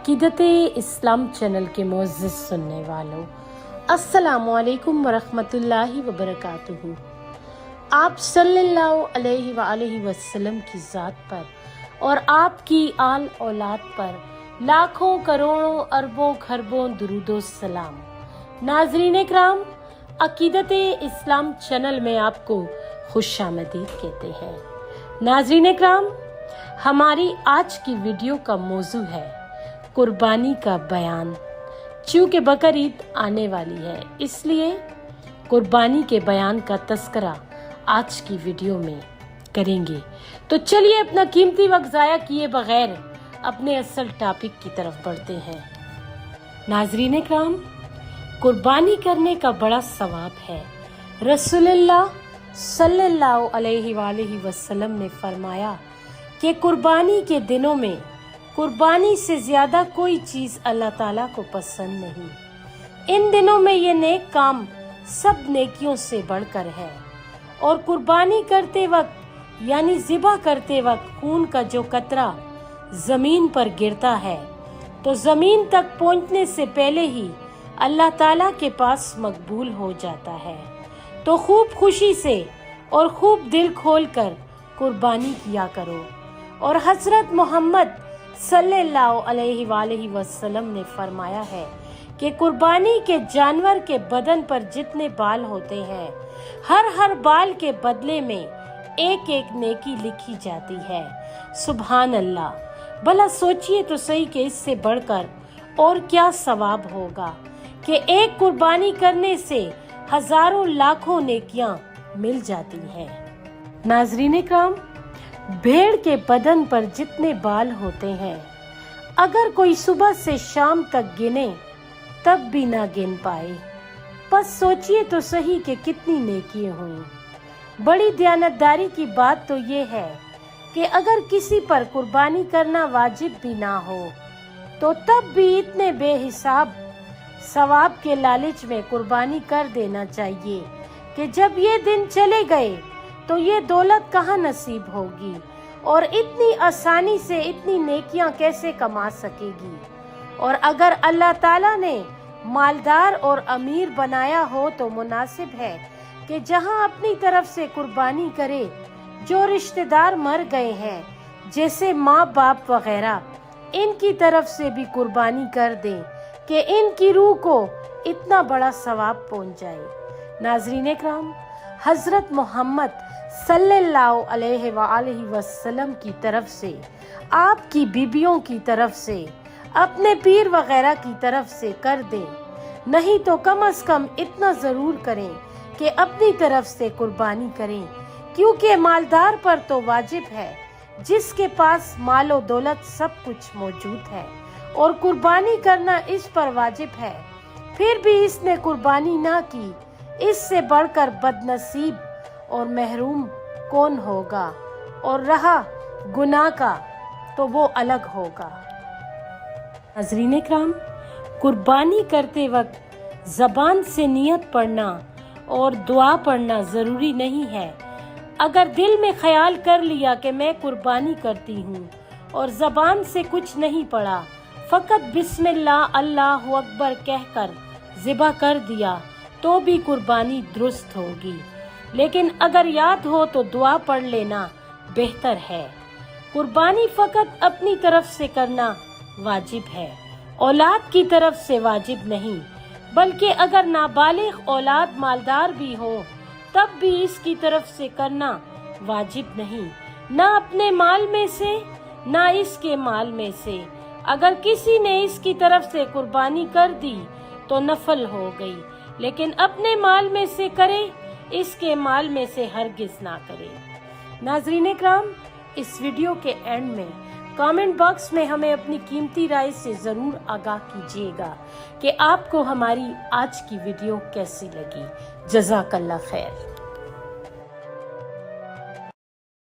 अकीदत-ए इस्लाम channel के मुअज़्ज़िज़ सुनने वालों, अस्सलामु अलैकुम वरहमतुल्लाहि वबरकातुहू। आप सल्लल्लाहु अलैहि वसल्लम की ज़ात पर और आपकी आल औलाद पर लाखों करोड़ों अरबों खरबों दुरूदो सलाम। नाज़रीन इकराम, अकीदत-ए इस्लाम चैनल में आपको खुशामदीद कहते हैं। नाज़रीन इकराम, हमारी आज की वीडियो का मौजू है कुर्बानी का बयान। चूँकि बकरीद आने वाली है, इसलिए कुर्बानी के बयान का तस्करा आज की वीडियो में करेंगे। तो चलिए अपना कीमती वक्त ज़ाया किए बगैर अपने असल टॉपिक की तरफ बढ़ते हैं। नाज़रीन इकराम, कुर्बानी करने का बड़ा सवाब है। रसूलुल्लाह सल्लल्लाहु अलैहि वसल्लम ने फरमाया कि कुर्बानी के दिनों में कुर्बानी से ज़्यादा कोई चीज़ अल्लाह ताला को पसंद नहीं। इन दिनों में ये नेक काम सब नेकियों से बढ़कर है। और कुर्बानी करते वक्त यानी ज़िबा करते वक्त खून का जो कतरा ज़मीन पर गिरता है तो ज़मीन तक पहुंचने से पहले ही अल्लाह ताला के पास मकबूल हो जाता है। तो खूब खुशी से और खूब दिल खोलकर कुर्बानी किया करो। और हज़रत मोहम्मद सल्लल्लाहु अलैहि वसल्लम ने फरमाया है कि कुर्बानी के जानवर के बदन पर जितने बाल होते हैं, हर बाल के बदले में एक एक नेकी लिखी जाती है। सुभान अल्लाह! भला सोचिए तो सही कि इससे बढ़कर और क्या सवाब होगा कि एक कुर्बानी करने से हजारों लाखों नेकियां मिल जाती हैं। नाज़रीन इकराम, भेड़ के बदन पर जितने बाल होते हैं, अगर कोई सुबह से शाम तक गिने तब भी ना गिन पाए। बस सोचिए तो सही कि कितनी नेकियां हुई। बड़ी दयानतदारी की बात तो ये है कि अगर किसी पर कुर्बानी करना वाजिब भी ना हो तो तब भी इतने बेहिसाब सवाब के लालच में कुर्बानी कर देना चाहिए कि जब ये दिन चले गए तो ये दौलत कहाँ नसीब होगी और इतनी आसानी से इतनी नेकियां कैसे कमा सकेगी। और अगर अल्लाह ताला ने मालदार और अमीर बनाया हो तो मुनासिब है कि जहां अपनी तरफ से कुर्बानी करे, जो रिश्तेदार मर गए हैं जैसे माँ बाप वगैरह, इनकी तरफ से भी कुर्बानी कर दें कि इनकी रूह को इतना बड़ा सवाब पहुंच जाए। नाज़रीन इकराम, हज़रत मोहम्मद सल्लल्लाहु अलैहि वसल्लम की तरफ से, आपकी बीबियों की तरफ से, अपने पीर वगैरह की तरफ से कर दें। नहीं तो कम से कम इतना ज़रूर करें कि अपनी तरफ से कुर्बानी करें, क्योंकि मालदार पर तो वाजिब है, जिसके पास मालो दौलत सब कुछ मौजूद है, और कुर्बानी करना इस पर वाजिब है, फिर भी इसने कुर्बानी ना की, इससे बढ़कर बदनसीब और महरूम कौन होगा। और रहा गुनाह का तो वो अलग होगा। नाज़रीन इकराम, कुर्बानी करते वक्त ज़बान से नियत पढ़ना और दुआ पढ़ना ज़रूरी नहीं है। अगर दिल में ख्याल कर लिया कि मैं कुर्बानी करती हूँ और ज़बान से कुछ नहीं पढ़ा, फ़कत बिस्मिल्लाह अल्लाहु अकबर कहकर ज़िबा कर दिया तो भी कुर्बानी दुरुस्त होगी। लेकिन अगर याद हो तो दुआ पढ़ लेना बेहतर है। कुर्बानी फ़कत अपनी तरफ से करना वाजिब है, औलाद की तरफ से वाजिब नहीं, बल्कि अगर नाबालिग औलाद मालदार भी हो तब भी इसकी तरफ से करना वाजिब नहीं, ना अपने माल में से ना इसके माल में से। अगर किसी ने इसकी तरफ से कुर्बानी कर दी तो नफल हो गई, लेकिन अपने माल में से करे, इसके माल में से हरगिज ना करे। नाज़रीन इकराम, इस वीडियो के एंड में कमेंट बॉक्स में हमें अपनी कीमती राय से ज़रूर आगाह कीजिएगा कि आपको हमारी आज की वीडियो कैसी लगी। जज़ाकल्लाह खैर।